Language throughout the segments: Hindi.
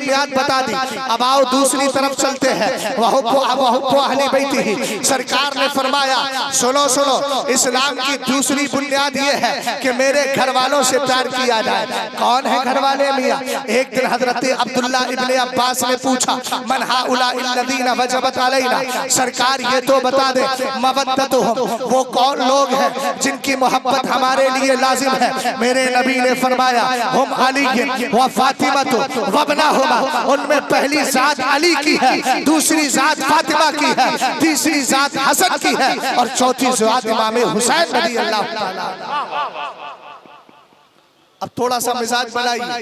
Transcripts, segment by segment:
बुनियाद बता दी। अब आओ दूसरी तरफ चलते हैं। सरकार ने फरमाया सुनो सुनो, इस्लाम की दूसरी बुनियाद ये है कि मेरे घर वालों से प्यार किया जाए। कौन है घर वाले मियाँ? एक दिन हजरत अब्दुल्ला इब्ने अब्बास ने पूछा मन हाउला इल्लज़ीना वजबत अलैना, सरकार ये तो बता दे मवद्दतुहुम, वो कौन लोग हैं जिनकी मोहब्बत हमारे लिए लाजिम है। मेरे नबी ने फरमाया हम अली व फातिमतु व इब्नहुमा, उनमें पहली जात अली की है, दूसरी जात फातिमा की है, तीसरी जात हसन की है और चौथी जात इमाम हुसैन रज़ी अल्लाह ताला। अब थोड़ा सा मिजाज बनाइए,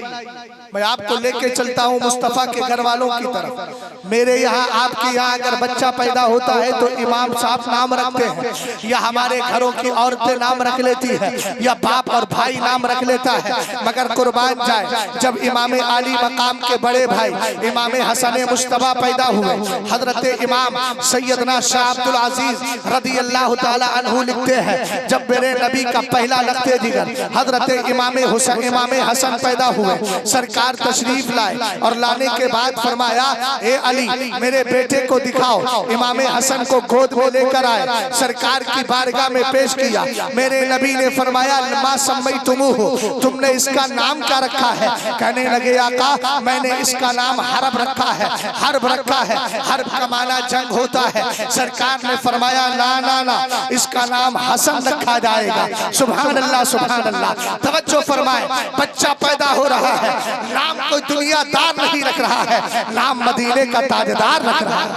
मैं आपको लेके चलता हूँ मुस्तफ़ा के घर वालों की तरफ। मेरे यहाँ आपके यहाँ अगर बच्चा पैदा होता है तो इमाम साहब नाम रखते हैं, या हमारे घरों की औरतें नाम रख लेती है, या बाप और भाई नाम रख लेता है। मगर कुर्बान जाए, जब इमाम आली मकाम के बड़े भाई इमाम हसन मुस्तफ़ा पैदा हुए, हजरत इमाम सैयदना शाह अब्दुल अजीज रज़ी अल्लाह ताला अन्हु लिखते हैं जब मेरे नबी का पहला लखते जिगर हजरत इमाम हसन पैदा हुए, सरकार तशरीफ लाए और लाने के बाद फरमाया ए अली मेरे बेटे को दिखाओ। इमाम हसन को गोद में लेकर आए, सरकार की बारगाह में पेश किया। मेरे नबी ने फरमाया मा सम्मैतुमूहु, तुमने इसका नाम क्या रखा है? कहने लगे आका मैंने इसका नाम हर्ब रखा है। हर्ब रखा है, हर्ब का माना जंग होता है। सरकार ने फरमाया ना ना ना, इसका नाम हसन रखा जाएगा। सुभान अल्लाह सुभान अल्लाह। तवज्जो फरमाए, बच्चा पैदा हो रहा है, नाम कोई दुनियादार नहीं रख रहा है, नाम मदीने का ताजदार रख रहा है।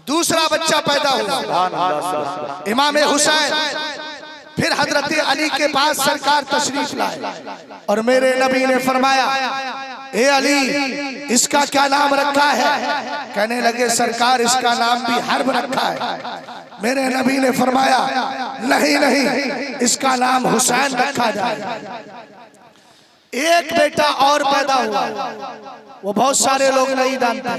दूसरा बच्चा पैदा हुआ इमाम हुसैन, फिर हजरत अली के पास सरकार तशरीफ लाए और मेरे नबी ने फरमाया ए अली इसका क्या नाम रखा है? कहने लगे सरकार इसका नाम भी हर्ब रखा है। मेरे नबी ने फरमाया नहीं नहीं, इसका नाम हुसैन रखा जाए। एक बेटा और पैदा हुआ, वो बहुत सारे लोग नहीं जानते।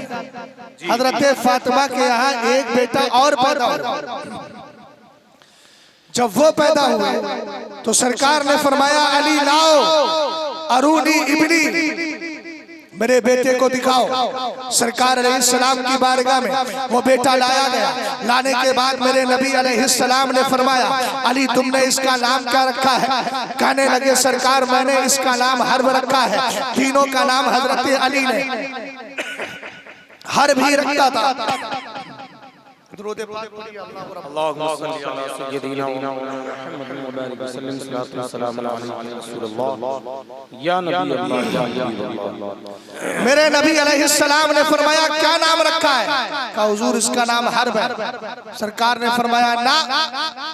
हजरत फातिमा के यहाँ एक बेटा और पैदा हुआ। जब वो पैदा हुए तो सरकार ने फरमाया अली लाओ अरूनी इब्नी, मेरे बेटे को दिखाओ। सरकार अलैहिस्सलाम की बारगाह में वो बेटा लाया गया। लाने के बाद मेरे नबी अलैहिस्सलाम ने फरमाया अली तुमने इसका नाम क्या रखा है? कहने लगे सरकार मैंने इसका नाम हर्ब रखा है। तीनों का नाम हजरत अली ने हर्ब ही रखा था। मेरे नबी अलैहिस्सलाम ने फरमाया क्या नाम रखा है? कहा हुजूर इसका नाम हर्ब है। सरकार ने फरमाया ना,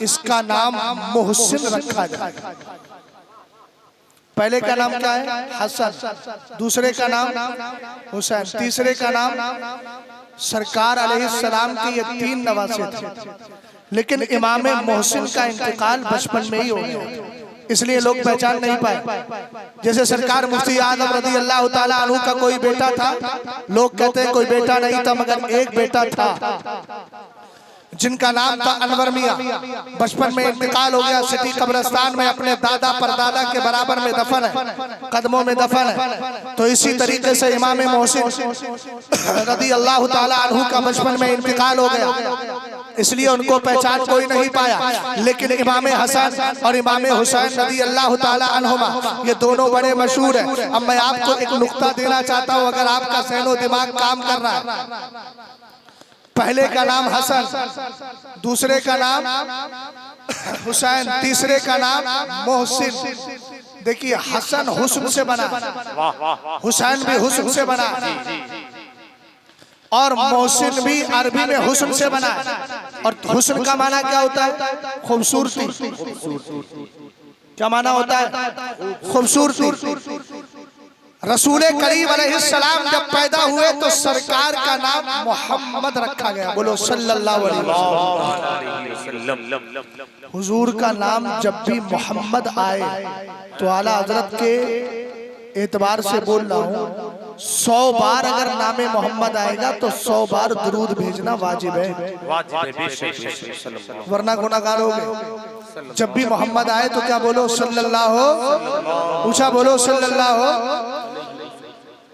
इसका नाम मोहसिन रखा जाए। पहले का नाम क्या है? हसन, दूसरे का नाम हुसैन, तीसरे का नाम सरकार अलैहिस्सलाम के ये तीन नवासे थे, लेकिन इमाम मोहसिन का इंतकाल बचपन में ही हो गया, इसलिए लोग पहचान नहीं पाए। जैसे सरकार मुफ्ती आजम रज़ी अल्लाह ताला अन्हु का कोई बेटा था, लोग कहते हैं कोई बेटा नहीं था, मगर एक बेटा था जिनका नाम था अनवर मियाँ। बचपन में इंतकाल हो गया, सिटी कब्रिस्तान में अपने दादा परदादा के बराबर में दफन है, कदमों में दफन है। तो इसी तरीके से इमाम मोहसिन रज़ी अल्लाह ताला अन्हु का बचपन में इंतकाल हो गया, इसलिए उनको पहचान कोई नहीं पाया। लेकिन इमाम हसन और इमाम हुसैन रज़ी अल्लाह ताला अन्हुमा ये दोनों बड़े मशहूर हैं। अब मैं आपको एक नुक्ता देना चाहता हूँ, अगर आपका सहनो दिमाग काम कर रहा है। पहले का नाम हसन, दूसरे का नाम हुसैन, तीसरे का नाम मोहसिन। देखिए हसन हुस्न से बना, हुसैन भी हुस्न से बना, और मोहसिन भी अरबी में हुस्न से बना। और हुस्न का माना क्या होता है? खूबसूरती। क्या माना होता है? खूबसूरती। रसूल करीम अलैहिस्सलाम जब पैदा हुए तो सरकार का नाम मोहम्मद रखा गया। बोलो सल्लल्लाहु अलैहि वसल्लम। हुजूर का नाम जब भी मोहम्मद आए तो आला हजरत के एतबार से बोल रहा हूँ, 100 बार अगर नामे मोहम्मद आएगा तो 100 बार दुरूद भेजना वाजिब है, वरना गुनाहगार होगे। जब भी मोहम्मद आए तो क्या बोलो? सल्लल्लाहु, ऊंचा बोलो सल्लल्लाहु।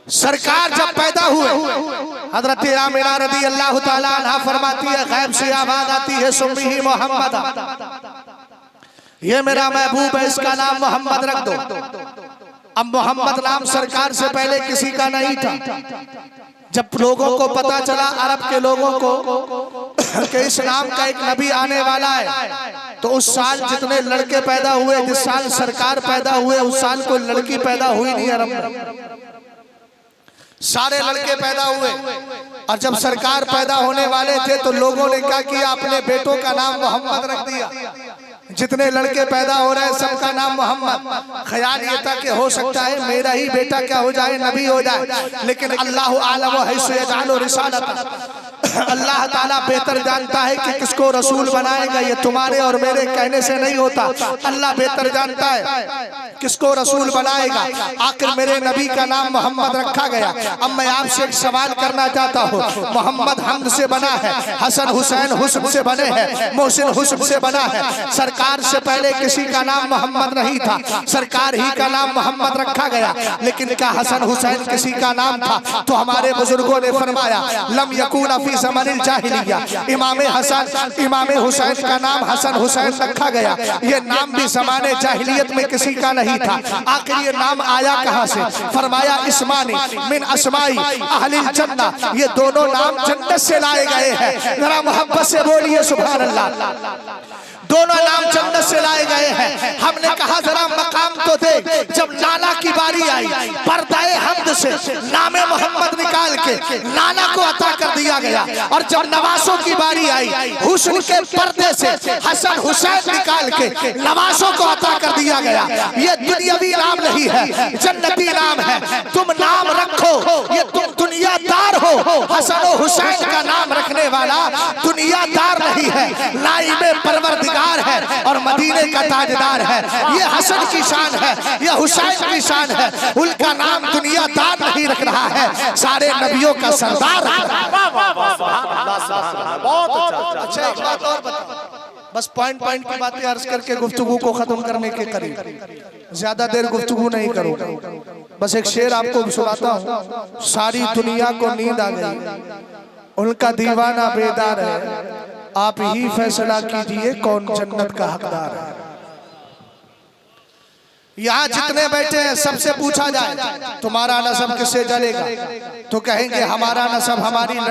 सरकार जब पैदा हुए, हजरत आमिना रदी अल्लाह ताला अन्हा फरमाती है, गैब से आवाज आती है, सुम्मी मोहम्मद, ये मेरा महबूब है, इसका नाम मोहम्मद रख दो। अब मोहम्मद नाम सरकार से पहले किसी का नहीं था। जब लोगों को पता चला, अरब के लोगों को कि इस नाम का एक नबी आने वाला है, तो उस साल जितने लड़के पैदा हुए, जिस साल सरकार पैदा हुए, उस साल कोई लड़की पैदा हुई नहीं अरब में, सारे लड़के पैदा हुए। और जब सरकार पैदा होने वाले थे तो लोगों ने क्या किया, अपने बेटों का नाम मोहम्मद रख दिया। जितने लड़के पैदा हो रहे हैं सबका नाम मोहम्मद। ख्याल ये था कि हो सकता है मेरा ही बेटा क्या हो जाए, नबी हो जाए, लेकिन अल्लाह आलम हैसु यजअलु रिसालत, अल्लाह ताला बेहतर जानता है कि किसको रसूल बनाएगा। ये तुम्हारे और मेरे कहने से नहीं होता, अल्लाह बेहतर जानता है किसको रसूल बनाएगा। आखिर मेरे नबी का नाम मोहम्मद रखा गया। अब मैं आपसे एक सवाल करना चाहता हूँ, मोहम्मद हमद से बना है, हसन हुसैन हुस्न से बने हैं, मोहसिन हुस्न से बना है। सरकार से पहले किसी का नाम मोहम्मद नहीं था, सरकार ही का नाम मोहम्मद रखा गया। लेकिन क्या हसन हुसैन किसी का नाम था? तो हमारे बुजुर्गों ने फरमाया, लम यकून फी ज़मानिल जाहिलिया, इमाम हसन इमाम हुसैन का नाम हसन हुसैन रखा गया। ये नाम भी ज़माने जाहिलियत में किसी का नहीं था। आखिर ये नाम आया कहाँ से? फरमाया इस्मानी मिन अस्माई अहलिल जन्ना, ये दोनों नाम जन्नत से लाए गए हैं। जरा मोहब्बत से बोलिए सुभान अल्लाह। दोनों नाम जन्नत से लाए गए हैं। हमने कहा जरा मकाम तो देख, जब नाना की बारी आई, पर्दाए हमद से नामे मोहम्मद निकाल के नाना को अता कर दिया गया। और जब नवासों की बारी आई, हुस्न के पर्दे से हसन हुसैन निकाल के नवासों को अता कर दिया गया। ये दुनियावी नाम नहीं है, जन्नती नाम है। तुम नाम रखो, ये तुम दुनियादार हो। हसन हुसैन का नाम रखने वाला दुनियादार नहीं है, नाइबे परवरदिगार है और मदीने का ताजदार है। ये हसन की शान है, ये हुसैन की शान है। उनका नाम दुनियादार नहीं रख रहा है, सारे नबियों का सरदार रख रहा है। बहुत अच्छा। एक बात और बताओ, बस पॉइंट की बातें अर्ज करके गुफ्तगू को खत्म करने के करीब, ज्यादा देर गुफ्तगू नहीं करूंगा। बस एक शेर आपको सुनाता हूँ। सारी दुनिया को नींद आ गई, उनका दीवाना बेदार है, आप ही फैसला कीजिए कौन जन्नत का हकदार है। यहाँ जितने बैठे हैं सबसे पूछा जाए तुम्हारा नसब किससे चलेगा, तो कहेंगे हमारा नसब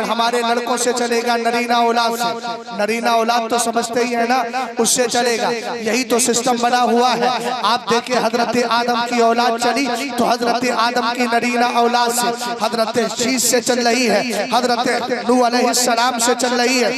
हमारे लड़कों से चलेगा, नरीना औलाद से। नरीना औलाद तो समझते ही है ना, उससे चलेगा। यही तो सिस्टम बना हुआ है। आप देखिए हजरत आदम की औलाद चली तो हजरत आदम की नरीना औलाद से, हजरत शीश से चल रही है, हजरत नूह अलैहिस्सलाम से चल रही है।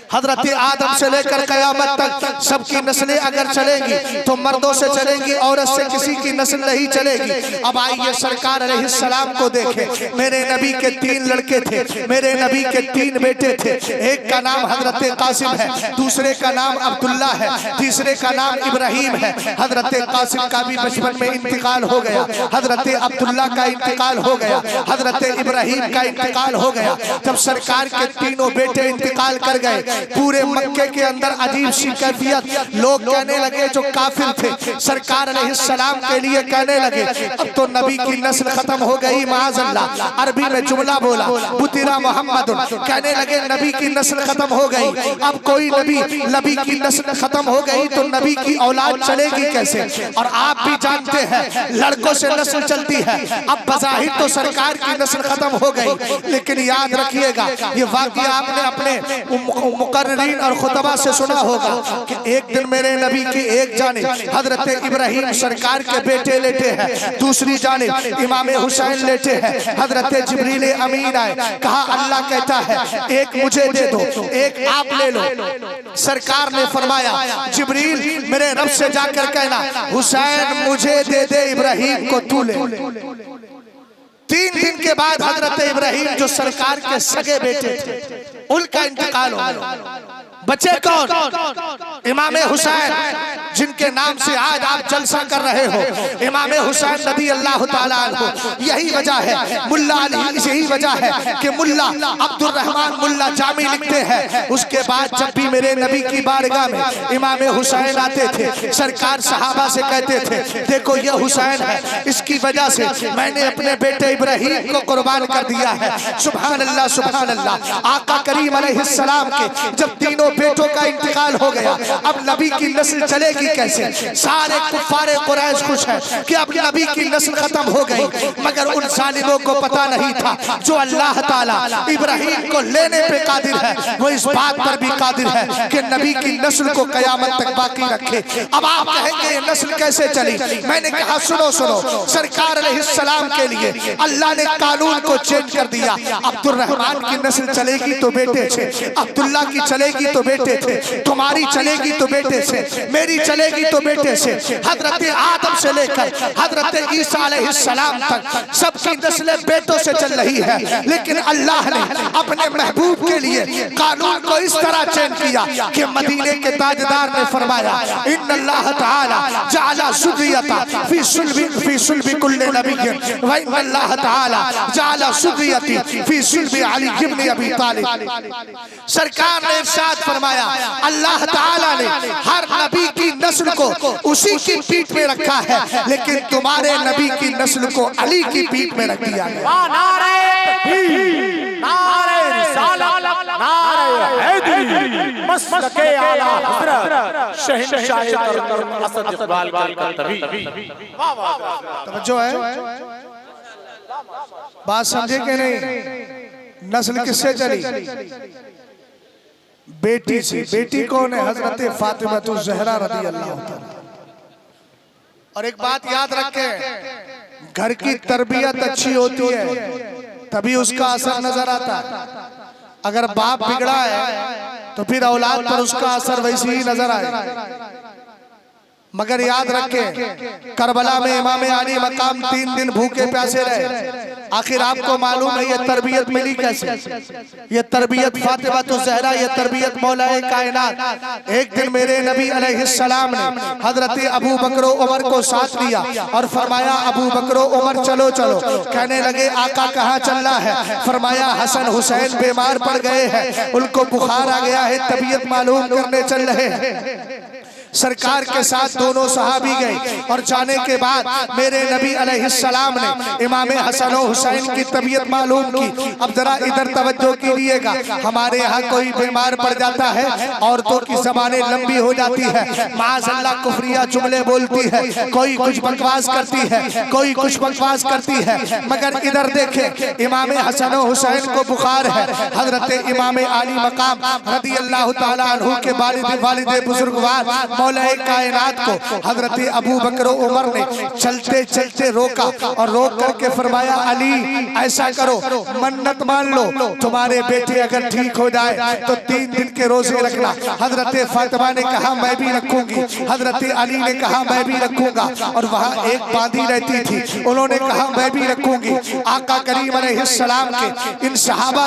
हजरत आदम से लेकर कयामत तक सबकी नस्लें अगर चलेंगी तो मर्दों से चलेंगी, औरत से किसी की नस्ल नहीं चलेगी। अब आइए सरकार अलैहिस्सलाम को देखें। मेरे नबी के 3 लड़के थे, मेरे नबी के 3 बेटे थे। एक का नाम हजरत कासिम है, दूसरे का नाम अब्दुल्ला है, तीसरे का नाम इब्राहिम है। हजरत कासिम का भी बचपन में इंतकाल हो गया, हजरत अब्दुल्ला का इंतकाल हो गया, हजरत इब्राहिम का इंतकाल हो गया। जब सरकार के तीनों बेटे इंतकाल कर गए, पूरे मक्के के अंदर अजीब सी कैफियत। लोग कहने लगे जो काफिर थे सरकार अलैहिस्सलाम के लिए कहने लगे अब तो नबी की नस्ल खत्म हो गई, माअज़ल्लाह। अरबी में जुमला बोला, बुतिरा मोहम्मद, कहने लगे नबी की नस्ल खत्म हो गई। अब कोई नबी की नस्ल खत्म हो गई तो नबी की औलाद चलेगी कैसे? और आप भी जानते हैं लड़कों से नस्ल चलती है। अब बज़ाहिर तो सरकार की नस्ल खत्म हो गई, लेकिन याद रखिएगा ये वाक़या आपने अपने मुकर्रिरीन और खुतबा से सुना होगा कि एक दिन मेरे नबी की एक जानिब हजरत इब्राहिम सरकार के बेटे लेटे हैं, दूसरी जानिब इमाम हुसैन लेटे हैं। हजरत जिब्रील अमीन आए, कहा अल्लाह कहता है एक मुझे दे दो, एक आप ले लो। सरकार ने फरमाया जिब्रील मेरे रब से जाकर कहना हुसैन मुझे दे दे, इब्राहिम को तू ले। 3 दिन के बाद हजरत इब्राहिम जो सरकार के सगे बेटे थे उनका इंतकाल हो गया। बचे कौन? इमाम हुसैन, जिनको जिनके नाम से आज आप जलसा कर रहे हो, इमाम हुसैन रज़ी अल्लाह ताला अन्हु। यही वजह है मुल्ला अली, यही वजह है कि मुल्ला अब्दुल रहमान मुल्ला जामी लिखते हैं, उसके बाद जब भी मेरे नबी की बारगाह में इमाम हुसैन आते थे, सरकार सहाबा से कहते थे देखो ये हुसैन है, इसकी वजह से मैंने अपने बेटे इब्राहिम को कुर्बान कर दिया है। सुभान अल्लाह सुभान अल्लाह। आका करीम अलैहिस्सलाम के जब तीनों बेटों का इंतकाल हो गया, अब नबी की नस्ल चलेगी कैसे? सारे कुफ्फारे कुरैश खुश है कि अब नबी की नस्ल खत्म हो गई, मगर उन जालिमों को पता नहीं था जो अल्लाह ताला इब्राहिम को लेने पे कादिर है, वो इस बात पर भी कादिर है कि नबी की नस्ल को कयामत तक बाकी रखे। अब आप कहेंगे ये नस्ल कैसे चली? मैंने कहा सुनो सुनो, सरकार अलैहिस्सलाम के लिए अल्लाह ने कानून को चेंज कर दिया। अब्दुल रहमान की नस्ल चलेगी तो बेटे से, अब्दुल्ला की चलेगी तो बेटे से, तुम्हारी चलेगी तो बेटे से, मेरी चलेगी तो बेटे से। हजरत आदम से लेकर हजरत ईसा अलैहिस्सलाम तक सबकी नस्लें बेटों से चल रही है, लेकिन अल्लाह ने अपने महबूब के लिए कानून को इस तरह चेंज किया कि मदीने के ताजदार ने फरमाया इन्नल्लाह ताला जअला ज़ुर्रियता फी सुल्बि कुल्लि नबिय्यिन व इन्नल्लाह ताला जअला ज़ुर्रियती फी सुल्बि अली इब्न अबी तालिब। सरकार ने इरशाद फरमाया अल्लाह ताला ने हर नबी की नस्ल को उसी की पीठ में रखा है, लेकिन तुम्हारे नबी की नस्ल को अली की पीठ में रख दिया गया। नारे तकबीर, नारे रिसालत, नारे हैदरी, मसलके आला हज़रत शहंशाह तरन असद इक़बाल का तभी। तवज्जो है, बात समझे कि नहीं? नस्ल किससे चली? बेटी से। बेटी कौन है? हजरत फातिमा तो ज़हरा रज़ी अल्लाह ताला। और एक बात याद रखें, घर की तरबियत अच्छी होती है तभी उसका असर नजर आता है। अगर बाप बिगड़ा है तो फिर औलाद पर उसका असर वैसे ही नजर आए। मगर याद रखें, करबला में इमाम अली मकाम 3 दिन भूखे प्यासे रहे। आखिर आपको मालूम है ये तरबियत मिली कैसे? ये तरबियत फातिमा तो ज़हरा, ये तरबियत मौलाए कायनात। एक दिन मेरे नबी अलैहिस्सलाम ने हजरत अबू बकर उमर को साथ लिया और फरमाया अबू बकर उमर चलो चलो। कहने लगे आका कहाँ चल रहा है? फरमाया हसन हुसैन बीमार पड़ गए हैं, उनको बुखार आ गया है, तबीयत मालूम करने चल रहे हैं। सरकार के साथ दोनों सहाबी गए और जाने के बाद मेरे नबी अलैहिस्सलाम ने इमाम हसन और हुसैन की तबीयत मालूम की। अब जरा इधर तवज्जो कीजिएगा, हमारे यहाँ कोई बीमार पड़ जाता है, औरतों की ज़बानें लंबी हो जाती है, माज़अल्लाह कुफ्रिया जुमले बोलती है, कोई कुछ बकवास करती है, कोई कुछ बकवास करती है। मगर इधर देखें, इमाम हसन और हुसैन को बुखार है। हजरत इमाम अली मकाम रज़ी अल्लाह ताला अन्हु के वालिद बुजुर्गवार मौलाए कायनात को हजरत अबू बकर उमर ने चलते चलते रोका और रोक करके फरमाया अली ऐसा करो, मन्नत मान लो, तुम्हारे बेटे अगर ठीक हो जाए तो 3 दिन के रोजे रखना। हजरत फातिमा ने कहा मैं भी रखूंगी, हजरत अली ने कहा मैं भी रखूंगा, और वहाँ एक बांदी रहती थी, उन्होंने कहा मैं भी रखूंगी। आका करीम अलैहिस्सलाम के इन सहाबा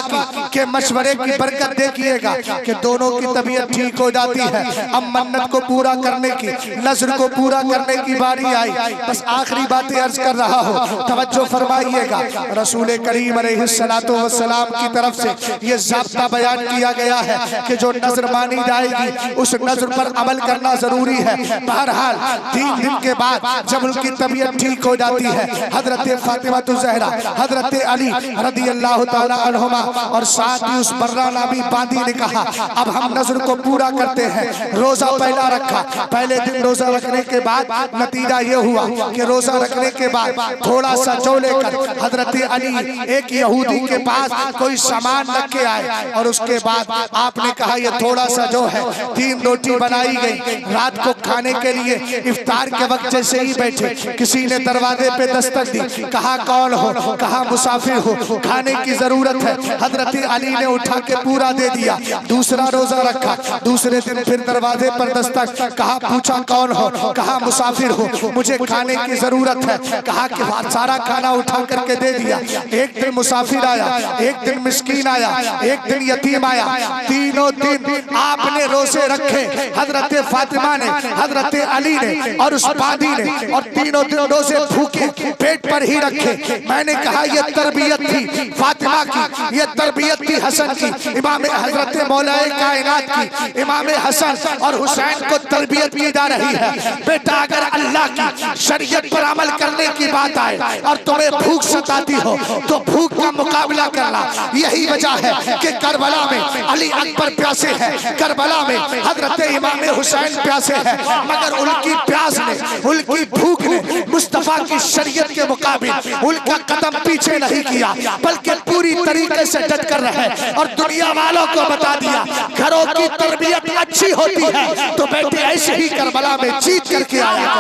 के मशवरे की बरकत देखिएगा कि दोनों की तबीयत ठीक हो जाती है। अब मन्नत को पूरा करने की, नज़र को पूरा करने की बारी आई। बस आखिरी बातें अर्ज कर रहा हूँ, तवज्जो फरमाइएगा। रसूल करीम अलैहिस्सलातु वस्सलाम की तरफ से ये ज़ाब्ता बयान किया गया है कि जो नज़र मानी जाएगी उस नज़र पर अमल करना जरूरी है। बहरहाल 3 दिन के बाद जब उनकी तबीयत ठीक हो जाती है, हजरत फातिमा तो ज़हरा, हजरत अली रज़ी अल्लाह ताला अन्हुमा और साथ ही उस बर्रा नामी बांदी ने कहा अब हम नज़र को पूरा करते हैं। रोजा पहला रखा, पहले दिन रोजा रखने के बाद नतीजा ये हुआ कि रोजा रखने के बाद थोड़ा सा जौ लेकर हजरत अली एक यहूदी के पास कोई सामान रख के आए और उसके बाद आपने कहा ये थोड़ा सा जौ है। 3 रोटी बनाई गई रात को खाने के लिए। इफ्तार के वक्त जैसे ही बैठे किसी ने दरवाजे पे दस्तक दी, कहा कौन हो? कहा मुसाफिर हूँ, खाने की जरूरत है। हजरत अली ने उठा के पूरा दे दिया। दूसरा रोजा रखा। दूसरे दिन फिर दरवाजे पर दस्तक, कहा पूछा कौन हो, कहा मुसाफिर हो, मुझे खाने की जरूरत है। कहा कि सारा खाना उठा करके दे दिया। एक दिन मुसाफिर आया, एक दिन मिस्कीन आया, एक दिन यतीम आया। तीनों दिन आपने रोजे रखे, हजरत फातिमा ने, हजरत अली ने और उस बादी ने, और तीनों दिन रोजे भूखे पेट पर ही रखे। मैंने कहा ये तरबियत थी फातिमा की, ये तरबियत थी हसन की, इमाम हजरत मौलाए कायनात की। इमाम हसन और हुसैन को तरबियत की जा रही है। बेटा अगर अल्लाह की शरीयत पर अमल करने की बात आए और तुम्हें भूख सताती हो तो भूख का मुकाबला करना। यही वजह है कि करबला में अली अकबर प्यासे हैं, करबला में हजरत इमाम हुसैन प्यासे हैं, मगर उनकी प्यास ने, उनकी भूख ने मुस्तफा की शरीयत के मुकाबिल उनका कदम पीछे नहीं किया, बल्कि पूरी तरीके से डट कर रहे और दुनिया वालों को बता दिया घरों की तरबियत अच्छी होती है तो बेटे ऐसे ही करबला में जीत करके आया।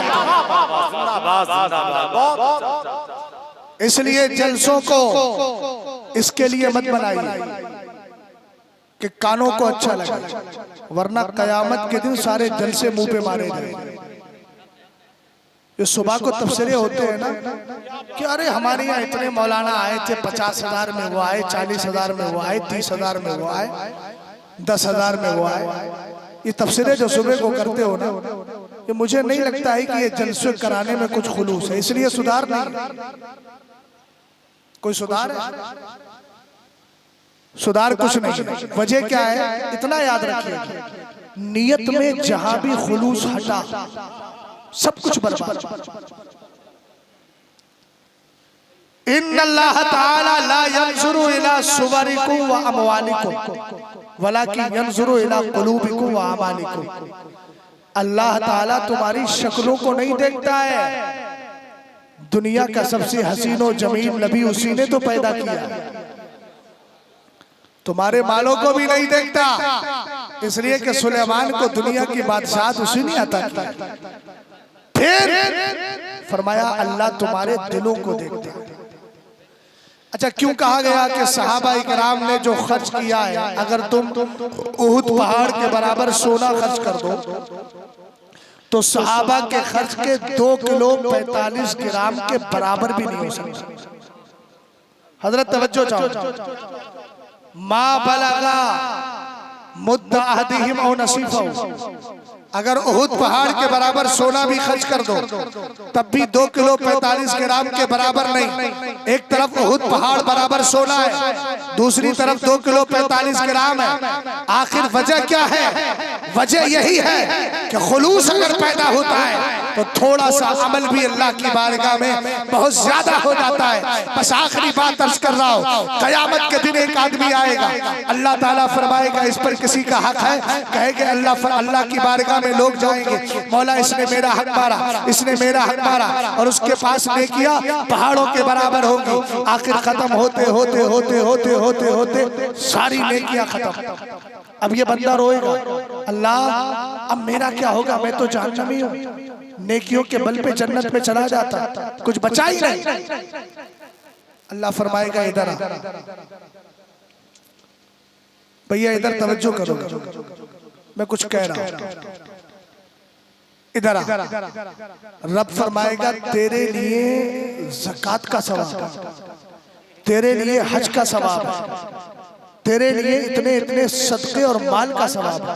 इसलिए जलसों को इसके लिए मत बनाइए कि कानों को अच्छा लगे, वरना कयामत के दिन सारे जलसे मुंह पे मारे जाएंगे। ये सुबह को तबसरे होते हैं ना कि अरे हमारे यहाँ इतने मौलाना आए थे, 50,000 में वो आए, 40,000 में वो आए, 30,000 में वो आए, 10,000 में वो आए। ये तबसरे जो सुबह को करते हो ना, ये मुझे नहीं लगता है कि ये जलसे कराने में कुछ खुलूस है। इसलिए सुधार नहीं, कोई सुधार है? सुधार कुछ नहीं। वजह क्या है? इतना याद रखिए, नियत में जहां भी खुलूस हटा सब कुछ बर्बाद। इन्नल्लाह ताला ला यंजुरु इला सुवरिकुम व अमवालिकुम वलाकिन यंजुरु इला कुलूबिकुम व अमालिकुम। अल्लाह ताला तुम्हारी शक्लों को नहीं देखता है। दुनिया का सबसे हसीन और जमील नबी उसी ने तो पैदा किया, तुम्हारे मालों को भी नहीं देखता। इसलिए कि सुलेमान को दुनिया की बादशाह उसी ने अता किया। फिर फरमाया अल्लाह तुम्हारे दिलों को देखता है। अच्छा, क्यों कहा गया कि सहाबा इकराम ने जो खर्च किया है, अगर तुम उहुद पहाड़ के बराबर सोना खर्च कर दो तो सहाबा के खर्च के 2 किलो 45 ग्राम के बराबर भी नहीं हो सकता। हजरत तवज्जो चाहो, मा बलगा मुद्दा अहदिहिम औ नसीफहु, अगर उहुद पहाड़ के बराबर सोना भी खर्च कर दो तब भी 2 किलो 45 ग्राम के बराबर नहीं। एक तरफ उहुद पहाड़ बराबर सोना है, दूसरी तरफ 2 किलो 45 ग्राम है। आखिर वजह क्या है? वजह यही है कि खुलूस अगर पैदा होता है तो थोड़ा सा अमल भी अल्लाह की बारगाह में बहुत ज्यादा हो जाता है। बस आखिरी बात अर्ज कर रहा हूँ, कयामत के दिन एक आदमी आएगा, अल्लाह ताला फरमाएगा इस पर किसी का हक है, कहेगा अल्लाह की बारगाह में लोग जाएंगे, मौला इसने मेरा हक मारा, इसने मेरा हक मारा, और उसके पास नेकियां पहाड़ों के बराबर होंगी। आखिर खत्म होते होते होते होते होते होते सारी नेकियां खत्म। अब ये बंदा रोएगा, अल्लाह अब मेरा क्या होगा, मैं तो जहन्नमी हूँ। नेकियों के बल पे जन्नत में चला जाता, कुछ बचा ही नहीं। अल्लाह फरमाएगा इधर आ भैया, इधर तवज्जो करो, मैं कुछ कह रहा हूं, इधर आ। रब फरमाएगा तेरे लिए ज़कात का सवाब, तेरे लिए हज का सवाब है, तेरे लिए इतने इतने सदके और माल का सवाब है।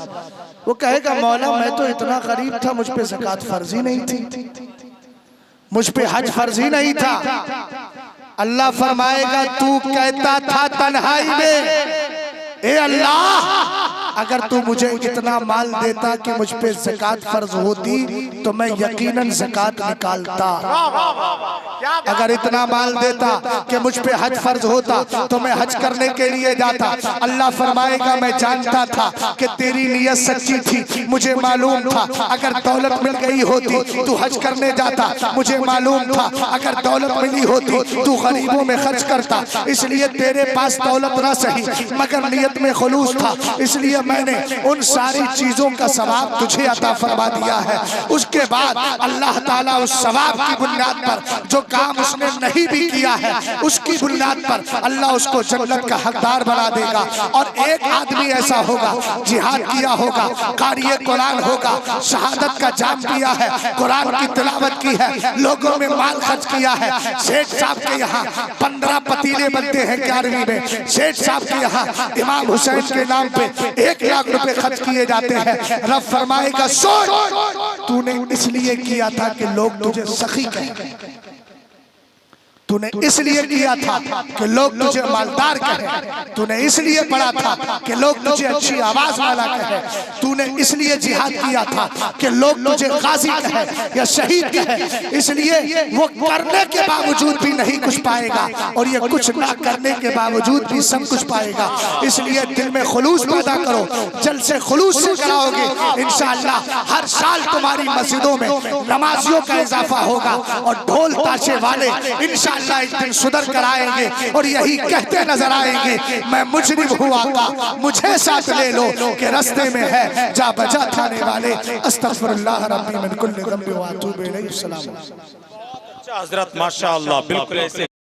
वो कहेगा मौला मैं तो इतना गरीब था, मुझ पे ज़कात फर्ज ही नहीं थी, मुझ पे हज फर्ज ही नहीं था। अल्लाह फरमाएगा तू कहता था तन्हाई में, ए अल्लाह अगर तू मुझे इतना माल देता कि मुझ पे ज़कात फर्ज होती तो मैं यकीनन ज़कात निकालता। अगर इतना माल देता कि मुझ पे हज फर्ज होता तो मैं हज करने के लिए जाता। अल्लाह फरमाएगा मैं जानता था कि तेरी नियत सच्ची थी, मुझे मालूम था अगर दौलत मिल गई होती तू हज करने जाता, मुझे मालूम था अगर दौलत मिली होती तू गरीबों में खर्च करता। इसलिए तेरे पास दौलत ना सही मगर नियत में खुलूस था, इसलिए मैंने उन सारी चीजों का सवाब तुझे अता फरमा दिया है। उसके बाद अल्लाह ताला उस सवाब की बुनियाद पर जो काम उसने नहीं भी किया है उसकी बुनियाद पर अल्लाह उसको जन्नत का हकदार बना देगा। और एक आदमी ऐसा होगा जिहाद किया होगा, कारिए कुरान होगा, शहादत का जाम किया है, कुरान की तिलावत की है, लोगों में माल खर्च किया है। सेठ साहब के यहाँ 15 पतीले बनते हैं 11वीं में। सेठ साहब के यहाँ इमाम हुसैन के नाम पे 1 लाख रुपए खर्च किए जाते हैं। रब फरमाएगा सोच, तूने इसलिए किया था कि लोग तुझे सखी कहें, तूने इसलिए किया था कि लोग तुझे मालदार कहें, तूने इसलिए पढ़ा था कि लोग तुझे अच्छी आवाज वाला कहे, तूने इसलिए जिहाद किया था कि लोग तुझे गाजी कहे या शहीद कहे। इसलिए वो करने के बावजूद भी नहीं कुछ पाएगा और ये कुछ ना करने के बावजूद भी सब कुछ पाएगा। इसलिए दिल में खुलूस पैदा करो, जल से खुलूस से कराओगे इंशाअल्लाह हर साल तुम्हारी मस्जिदों में नमाजियों का इजाफा होगा और ढोल ताशे वाले इंशाअल्लाह एक दिन सुधर कर आएंगे और यही कहते नजर आएंगे, मैं मुजरिम हुआ था मुझे साथ ले लो कि रास्ते में है जा बजा थाने वाले। अस्तगफिरुल्लाह रब्बी मिन कुल्ली ज़ंबि व अतूबु इलैहि। सलाम। हजरत माशाअल्लाह बिल्कुल ऐसे